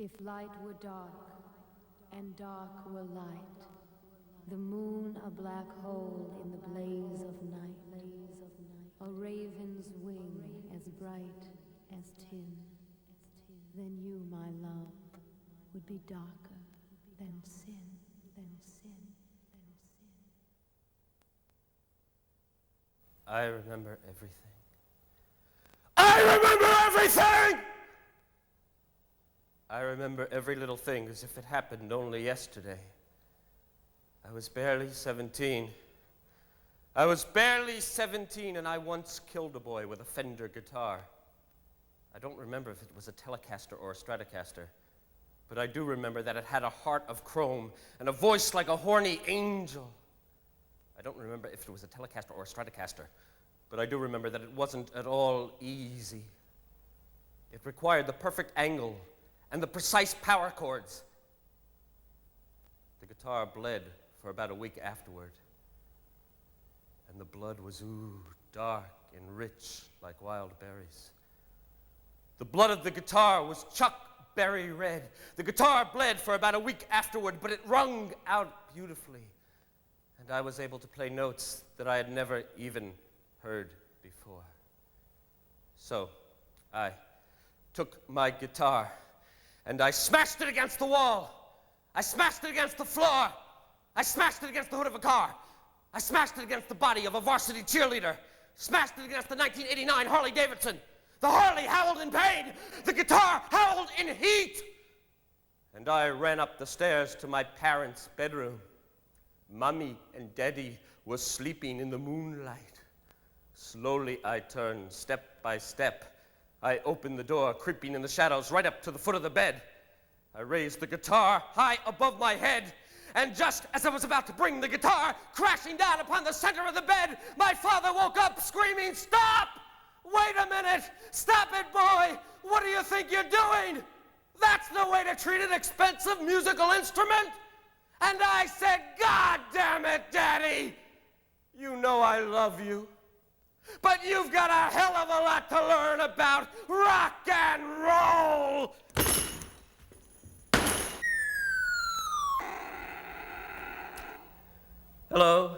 If light were dark, and dark were light, the moon a black hole in the blaze of night, a raven's wing as bright as tin, then you, my love, would be darker than sin, than sin, than sin. I remember everything. I remember everything! I remember every little thing as if it happened only yesterday. I was barely 17. I was barely 17, and I once killed a boy with a Fender guitar. I don't remember if it was a Telecaster or a Stratocaster, but I do remember that it had a heart of chrome and a voice like a horny angel. I don't remember if it was a Telecaster or a Stratocaster, but I do remember that it wasn't at all easy. It required the perfect angle and the precise power chords. The guitar bled for about a week afterward, and the blood was dark and rich like wild berries. The blood of the guitar was chuck berry red. The guitar bled for about a week afterward, but it wrung out beautifully, and I was able to play notes that I had never even heard before. So I took my guitar and I smashed it against the wall. I smashed it against the floor. I smashed it against the hood of a car. I smashed it against the body of a varsity cheerleader. Smashed it against the 1989 Harley Davidson. The Harley howled in pain. The guitar howled in heat. And I ran up the stairs to my parents' bedroom. Mommy and Daddy were sleeping in the moonlight. Slowly I turned, step by step. I opened the door, creeping in the shadows right up to the foot of the bed. I raised the guitar high above my head, and just as I was about to bring the guitar crashing down upon the center of the bed, my father woke up screaming, "Stop! Wait a minute! Stop it, boy! What do you think you're doing? That's no way to treat an expensive musical instrument!" And I said, "God damn it, Daddy! You know I love you. But you've got a hell of a lot to learn about rock and roll!" Hello,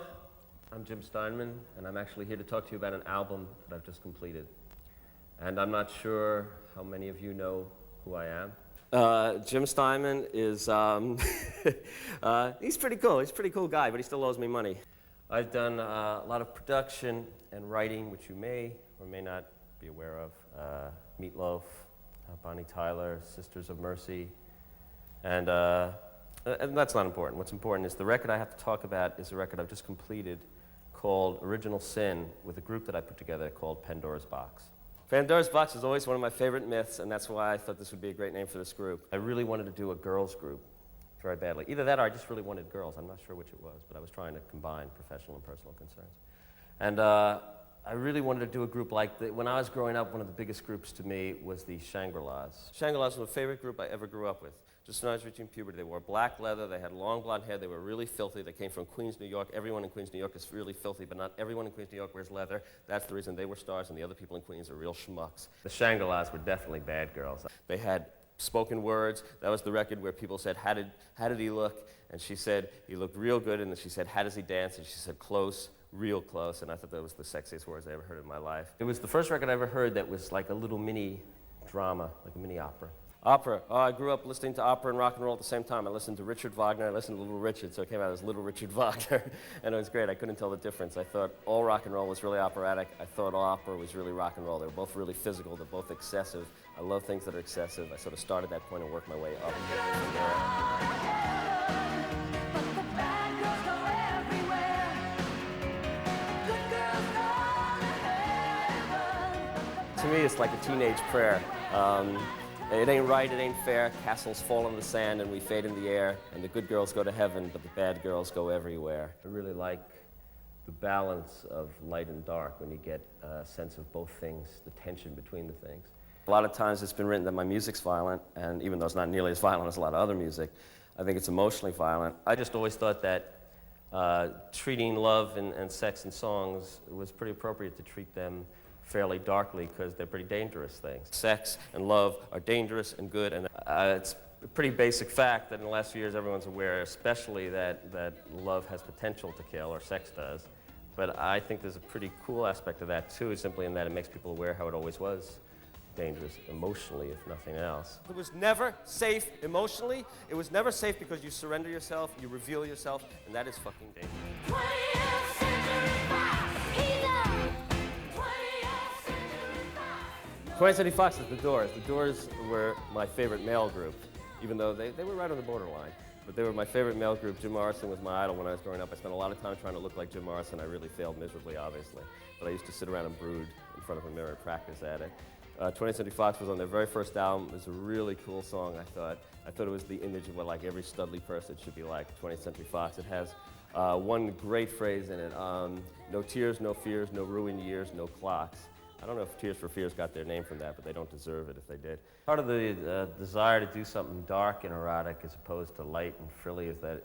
I'm Jim Steinman, and I'm actually here to talk to you about an album that I've just completed. And I'm not sure how many of you know who I am. Jim Steinman is, he's pretty cool. He's a pretty cool guy, but he still owes me money. I've done a lot of production and writing, which you may or may not be aware of. Meatloaf, Bonnie Tyler, Sisters of Mercy, and that's not important. What's important is the record I have to talk about is a record I've just completed called Original Sin with a group that I put together called Pandora's Box. Pandora's Box is always one of my favorite myths, and that's why I thought this would be a great name for this group. I really wanted to do a girls group very badly. Either that or I just really wanted girls. I'm not sure which it was, but I was trying to combine professional and personal concerns. And I really wanted to do a group like when I was growing up, one of the biggest groups to me was the Shangri-Las. Shangri-Las was my favorite group I ever grew up with. Just when I was reaching puberty, they wore black leather, they had long blonde hair, they were really filthy. They came from Queens, New York. Everyone in Queens, New York is really filthy, but not everyone in Queens, New York wears leather. That's the reason they were stars and the other people in Queens are real schmucks. The Shangri-Las were definitely bad girls. They had spoken words. That was the record where people said, how did he look? And she said, he looked real good. And then she said, how does he dance? And she said, close, real close. And I thought that was the sexiest words I ever heard in my life. It was the first record I ever heard that was like a little mini drama, like a mini opera. Opera. I grew up listening to opera and rock and roll at the same time. I listened to Richard Wagner, I listened to Little Richard, so it came out as Little Richard Wagner, and it was great. I couldn't tell the difference. I thought all rock and roll was really operatic. I thought all opera was really rock and roll. They were both really physical, they're both excessive. I love things that are excessive. I sort of started that point and worked my way up. To me, it's like a teenage prayer. It ain't right, it ain't fair, castles fall in the sand and we fade in the air, and the good girls go to heaven, but the bad girls go everywhere. I really like the balance of light and dark when you get a sense of both things, the tension between the things. A lot of times it's been written that my music's violent, and even though it's not nearly as violent as a lot of other music, I think it's emotionally violent. I just always thought that treating love and sex and songs was pretty appropriate to treat them fairly darkly because they're pretty dangerous things. Sex and love are dangerous and good, and it's a pretty basic fact that in the last few years everyone's aware, especially that love has potential to kill, or sex does. But I think there's a pretty cool aspect of that too, simply in that it makes people aware how it always was dangerous emotionally, if nothing else. It was never safe emotionally. It was never safe because you surrender yourself, you reveal yourself, and that is fucking dangerous. 20th Century Fox, either 20th Century Fox. 20th Century Fox is The Doors. The Doors were my favorite male group, even though they were right on the borderline. But they were my favorite male group. Jim Morrison was my idol when I was growing up. I spent a lot of time trying to look like Jim Morrison. I really failed miserably, obviously. But I used to sit around and brood in front of a mirror and practice at it. 20th Century Fox was on their very first album. It was a really cool song, I thought. I thought it was the image of what like every studly person should be like, 20th Century Fox. It has one great phrase in it, no tears, no fears, no ruined years, no clocks. I don't know if Tears for Fears got their name from that, but they don't deserve it if they did. Part of the desire to do something dark and erotic as opposed to light and frilly is that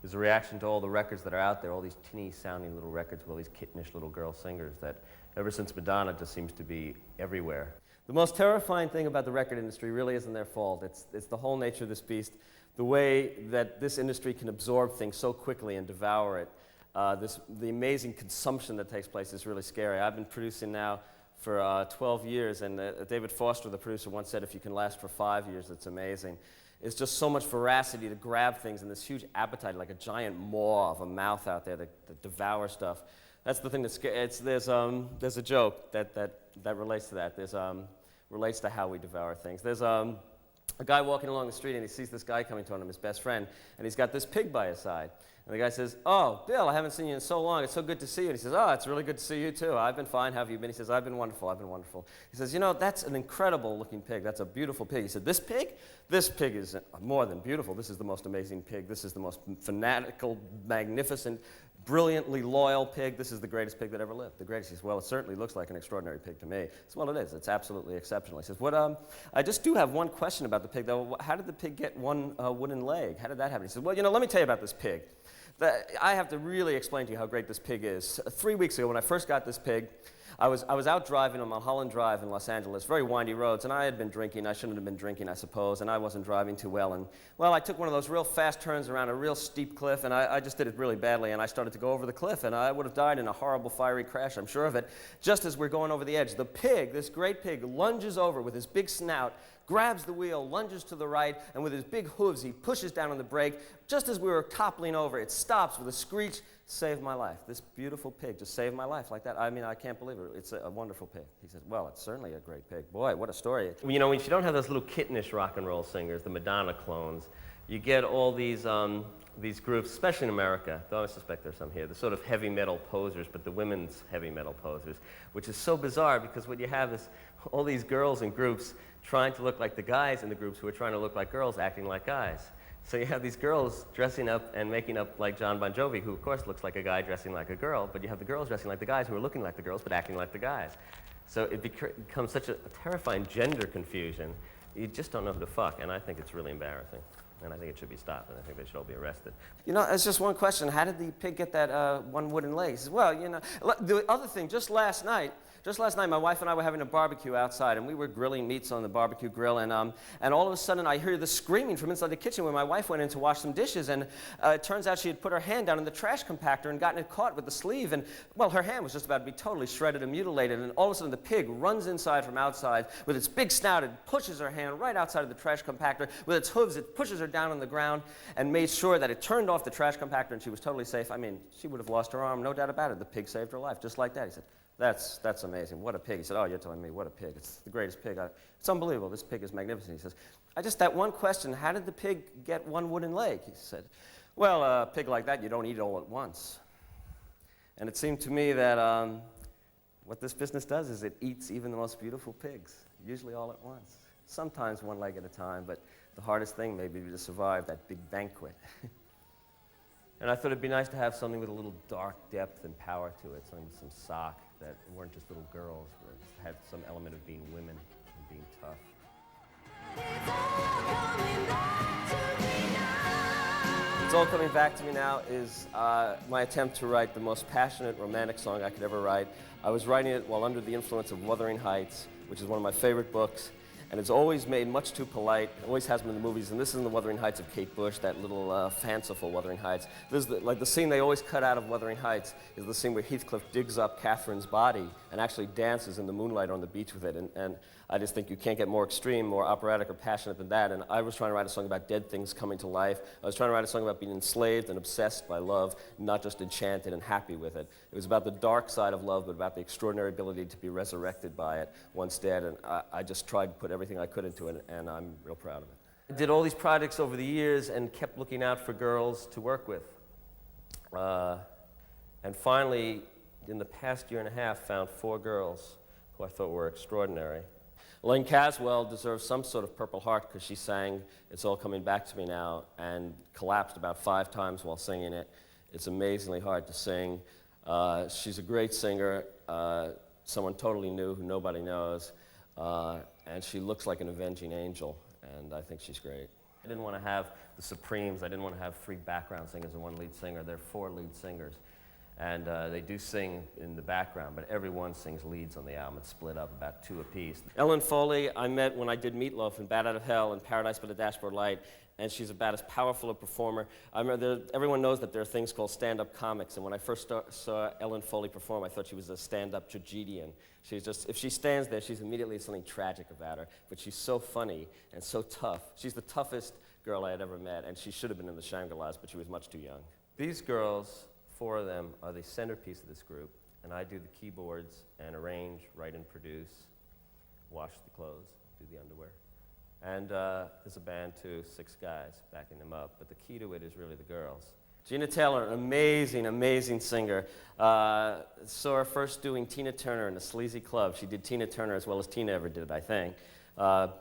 is a reaction to all the records that are out there, all these tinny sounding little records with all these kittenish little girl singers that ever since Madonna just seems to be everywhere. The most terrifying thing about the record industry really isn't their fault. It's the whole nature of this beast, the way that this industry can absorb things so quickly and devour it. The amazing consumption that takes place is really scary. I've been producing now for 12 years, and David Foster, the producer, once said if you can last for 5 years, it's amazing. It's just so much veracity to grab things and this huge appetite, like a giant maw of a mouth out there that devours stuff. That's the thing that's scary. There's a joke that relates to that. Relates to how we devour things. There's a guy walking along the street and he sees this guy coming toward him, his best friend, and he's got this pig by his side. And the guy says, "Oh, Bill, I haven't seen you in so long. It's so good to see you." And he says, "Oh, it's really good to see you too. I've been fine. How have you been?" He says, "I've been wonderful. I've been wonderful." He says, "You know, that's an incredible looking pig. That's a beautiful pig." He said, "This pig? This pig is more than beautiful. This is the most amazing pig. This is the most fanatical, magnificent, brilliantly loyal pig. This is the greatest pig that ever lived." The greatest. He says, "Well, it certainly looks like an extraordinary pig to me." He says, "Well, it is. It's absolutely exceptional." He says, I just do have one question about the pig, though. How did the pig get one wooden leg? How did that happen?" He says, "Well, you know, let me tell you about this pig. I have to really explain to you how great this pig is. 3 weeks ago, when I first got this pig, I was out driving on Mulholland Drive in Los Angeles, very windy roads, and I had been drinking. I shouldn't have been drinking, I suppose, and I wasn't driving too well. And, well, I took one of those real fast turns around a real steep cliff, and I just did it really badly, and I started to go over the cliff, and I would have died in a horrible fiery crash, I'm sure of it. Just as we're going over the edge, the pig, this great pig, lunges over with his big snout, grabs the wheel, lunges to the right, and with his big hooves, he pushes down on the brake. Just as we were toppling over, it stops with a screech. Saved my life. This beautiful pig just saved my life like that. I mean, I can't believe it. It's a wonderful pig." He says, "Well, it's certainly a great pig. Boy, what a story." You know, when you don't have those little kittenish rock and roll singers, the Madonna clones, you get all these groups, especially in America, though I suspect there's some here, the sort of heavy metal posers, but the women's heavy metal posers, which is so bizarre because what you have is all these girls in groups trying to look like the guys in the groups who are trying to look like girls acting like guys. So you have these girls dressing up and making up like John Bon Jovi, who of course looks like a guy dressing like a girl, but you have the girls dressing like the guys who are looking like the girls but acting like the guys. So it becomes such a terrifying gender confusion. You just don't know who to fuck, and I think it's really embarrassing. And I think it should be stopped, and I think they should all be arrested. You know, it's just one question. How did the pig get that one wooden leg? He says, "Well, you know," the other thing, just last night, my wife and I were having a barbecue outside, and we were grilling meats on the barbecue grill, and all of a sudden I hear the screaming from inside the kitchen when my wife went in to wash some dishes, and it turns out she had put her hand down in the trash compactor and gotten it caught with the sleeve, and, well, her hand was just about to be totally shredded and mutilated, and all of a sudden the pig runs inside from outside with its big snout and pushes her hand right outside of the trash compactor. With its hooves, it pushes her down on the ground and made sure that it turned off the trash compactor, and she was totally safe. I mean, she would have lost her arm, no doubt about it. The pig saved her life, just like that. He said, That's amazing. What a pig." He said, "Oh, you're telling me, what a pig. It's the greatest pig. It's unbelievable. This pig is magnificent." He says, that one question, how did the pig get one wooden leg?" He said, "Well, a pig like that, you don't eat it all at once." And it seemed to me that what this business does is it eats even the most beautiful pigs, usually all at once. Sometimes one leg at a time, but the hardest thing may be to survive that big banquet. And I thought it'd be nice to have something with a little dark depth and power to it, something with some sock, that weren't just little girls, but had some element of being women and being tough. It's All Coming Back to Me Now is my attempt to write the most passionate romantic song I could ever write. I was writing it while under the influence of Wuthering Heights, which is one of my favorite books, and it's always made much too polite. It always has been in the movies, and this is in the Wuthering Heights of Kate Bush, that little fanciful Wuthering Heights. This is like the scene they always cut out of Wuthering Heights is the scene where Heathcliff digs up Catherine's body and actually dances in the moonlight on the beach with it. And I just think you can't get more extreme, more operatic or passionate than that. And I was trying to write a song about dead things coming to life. I was trying to write a song about being enslaved and obsessed by love, not just enchanted and happy with it. It was about the dark side of love, but about the extraordinary ability to be resurrected by it once dead. And I just tried to put everything I could into it, and I'm real proud of it. I did all these projects over the years and kept looking out for girls to work with. And finally, in the past year and a half, found 4 girls who I thought were extraordinary. Elaine Caswell deserves some sort of Purple Heart because she sang It's All Coming Back to Me Now and collapsed about 5 times while singing it. It's amazingly hard to sing. She's a great singer, someone totally new who nobody knows, and she looks like an avenging angel, and I think she's great. I didn't want to have the Supremes. I didn't want to have 3 background singers and 1 lead singer. There are 4 lead singers. And they do sing in the background, but everyone sings leads on the album. It's split up about 2 apiece. Ellen Foley, I met when I did Meatloaf in Bat Out of Hell and Paradise by the Dashboard Light, and she's about as powerful a performer. I remember everyone knows that there are things called stand-up comics, and when I first saw Ellen Foley perform, I thought she was a stand-up tragedian. She's just, if she stands there, she's immediately something tragic about her, but she's so funny and so tough. She's the toughest girl I had ever met, and she should have been in the Shangri-Las, but she was much too young. These girls, 4 of them, are the centerpiece of this group, and I do the keyboards and arrange, write and produce, wash the clothes, do the underwear. And there's a band too, 6 guys backing them up, but the key to it is really the girls. Gina Taylor, an amazing, amazing singer. Saw her first doing Tina Turner in a sleazy club. She did Tina Turner as well as Tina ever did, I think.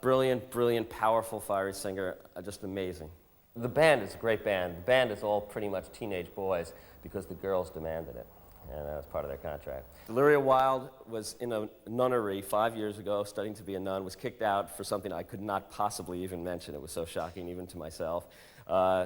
Brilliant, brilliant, powerful, fiery singer, just amazing. The band is a great band. The band is all pretty much teenage boys because the girls demanded it, and that was part of their contract. Deliria Wilde was in a nunnery 5 years ago, studying to be a nun, was kicked out for something I could not possibly even mention. It was so shocking even to myself.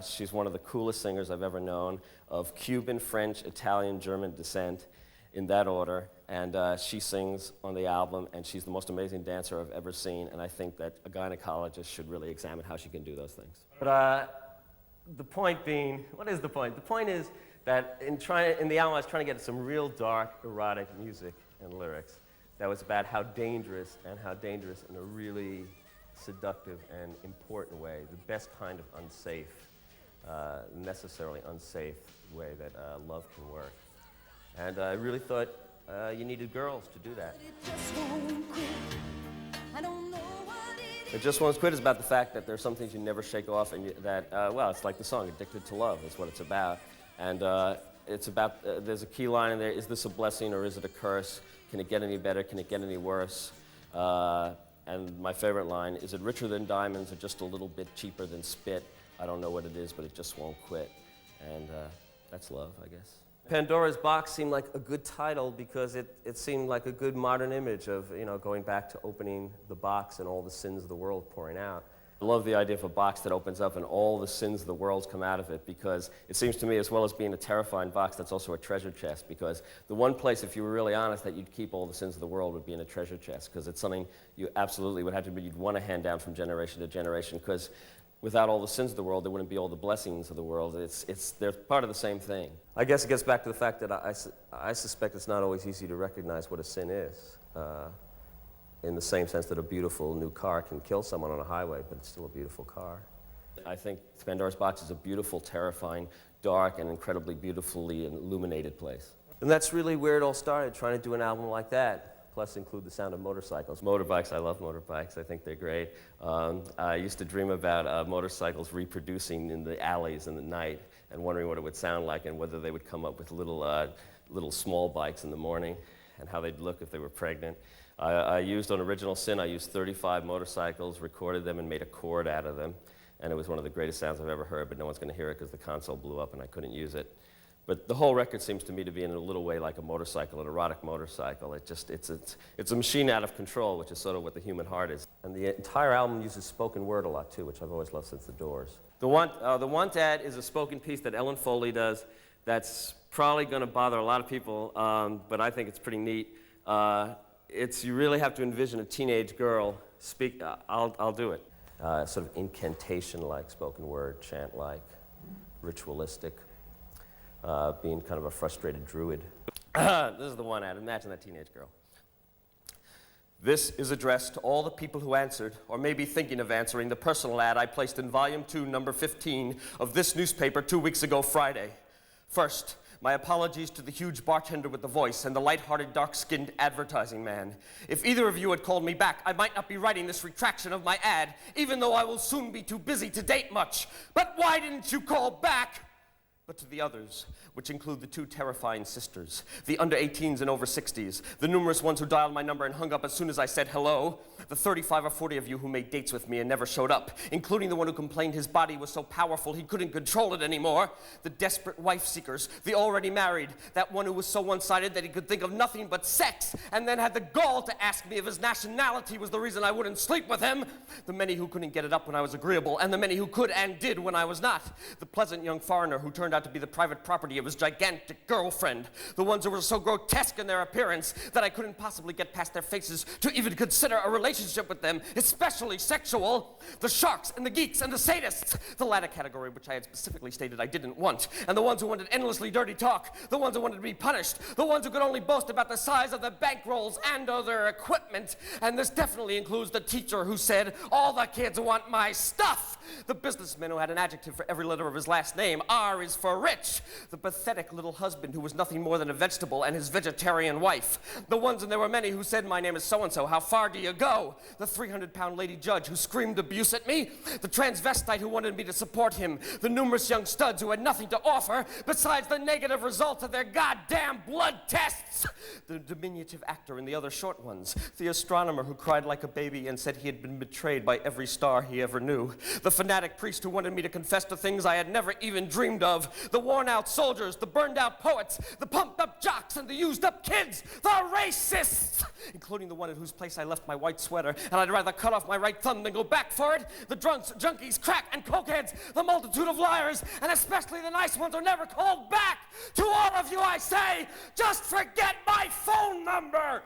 She's one of the coolest singers I've ever known, of Cuban, French, Italian, German descent, in that order, and she sings on the album, and she's the most amazing dancer I've ever seen, and I think that a gynecologist should really examine how she can do those things. But the point being, what is the point? The point is that in the album I was trying to get some real dark, erotic music and lyrics that was about how dangerous in a really seductive and important way, the best kind of unsafe, necessarily unsafe way that love can work. And I really thought you needed girls to do that. It Just Won't Quit is about the fact that there are some things you never shake off, and well, it's like the song, Addicted to Love is what it's about. And it's about, there's a key line in there, is this a blessing or is it a curse? Can it get any better? Can it get any worse? And my favorite line, is it richer than diamonds or just a little bit cheaper than spit? I don't know what it is, but it just won't quit. And that's love, I guess. Pandora's Box seemed like a good title because it seemed like a good modern image of, going back to opening the box and all the sins of the world pouring out. I love the idea of a box that opens up and all the sins of the world come out of it, because it seems to me, as well as being a terrifying box, that's also a treasure chest, because the one place, if you were really honest, that you'd keep all the sins of the world would be in a treasure chest, because it's something you absolutely would have to be, you'd want to hand down from generation to generation, because without all the sins of the world, there wouldn't be all the blessings of the world. They're part of the same thing. I guess it gets back to the fact that I suspect it's not always easy to recognize what a sin is. In the same sense that a beautiful new car can kill someone on a highway, but it's still a beautiful car. I think Pandora's Box is a beautiful, terrifying, dark, and incredibly beautifully illuminated place. And that's really where it all started, trying to do an album like that, plus include the sound of motorcycles. Motorbikes, I love motorbikes. I think they're great. I used to dream about motorcycles reproducing in the alleys in the night and wondering what it would sound like and whether they would come up with little small bikes in the morning and how they'd look if they were pregnant. I used, on Original Sin, I used 35 motorcycles, recorded them, and made a chord out of them. And it was one of the greatest sounds I've ever heard, but no one's going to hear it because the console blew up and I couldn't use it. But the whole record seems to me to be in a little way like a motorcycle, an erotic motorcycle. It's a machine out of control, which is sort of what the human heart is. And the entire album uses spoken word a lot, too, which I've always loved since The Doors. The Want Ad is a spoken piece that Ellen Foley does that's probably going to bother a lot of people, but I think it's pretty neat. You really have to envision a teenage girl I'll do it. Sort of incantation-like, spoken word, chant-like, ritualistic, being kind of a frustrated druid. This is the one ad. Imagine that teenage girl. This is addressed to all the people who answered, or may be thinking of answering, the personal ad I placed in Volume 2, Number 15 of this newspaper 2 weeks ago Friday. First, my apologies to the huge bartender with the voice and the light-hearted, dark-skinned advertising man. If either of you had called me back, I might not be writing this retraction of my ad, even though I will soon be too busy to date much. But why didn't you call back? But to the others, which include the two terrifying sisters, the under 18s and over 60s, the numerous ones who dialed my number and hung up as soon as I said hello, the 35 or 40 of you who made dates with me and never showed up, including the one who complained his body was so powerful he couldn't control it anymore, the desperate wife-seekers, the already married, that one who was so one-sided that he could think of nothing but sex, and then had the gall to ask me if his nationality was the reason I wouldn't sleep with him, the many who couldn't get it up when I was agreeable, and the many who could and did when I was not, the pleasant young foreigner who turned out to be the private property of his gigantic girlfriend, the ones who were so grotesque in their appearance that I couldn't possibly get past their faces to even consider a relationship with them, especially sexual, the sharks and the geeks and the sadists, the latter category which I had specifically stated I didn't want, and the ones who wanted endlessly dirty talk, the ones who wanted to be punished, the ones who could only boast about the size of the bankrolls and other equipment, and this definitely includes the teacher who said, all the kids want my stuff, the businessman who had an adjective for every letter of his last name, R is for rich, the pathetic little husband who was nothing more than a vegetable, and his vegetarian wife, the ones, and there were many, who said, my name is so-and-so, how far do you go? The 300-pound lady judge who screamed abuse at me, the transvestite who wanted me to support him, the numerous young studs who had nothing to offer besides the negative results of their goddamn blood tests, the diminutive actor and the other short ones, the astronomer who cried like a baby and said he had been betrayed by every star he ever knew, the fanatic priest who wanted me to confess to things I had never even dreamed of, the worn-out soldiers, the burned-out poets, the pumped-up jocks, and the used-up kids, the racists, including the one at whose place I left my white sweater, and I'd rather cut off my right thumb than go back for it, the drunks, junkies, crack, and cokeheads, the multitude of liars, and especially the nice ones who never called back. To all of you I say, just forget my phone number.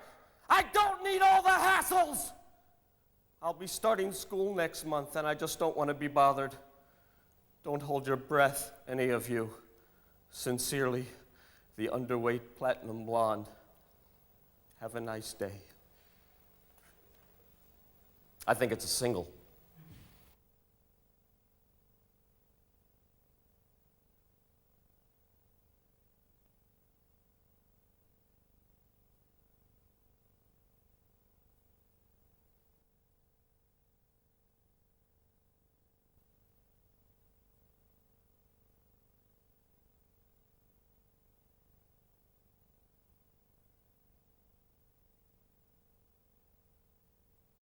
I don't need all the hassles. I'll be starting school next month, and I just don't want to be bothered. Don't hold your breath, any of you. Sincerely, the underweight platinum blonde. Have a nice day. I think it's a single.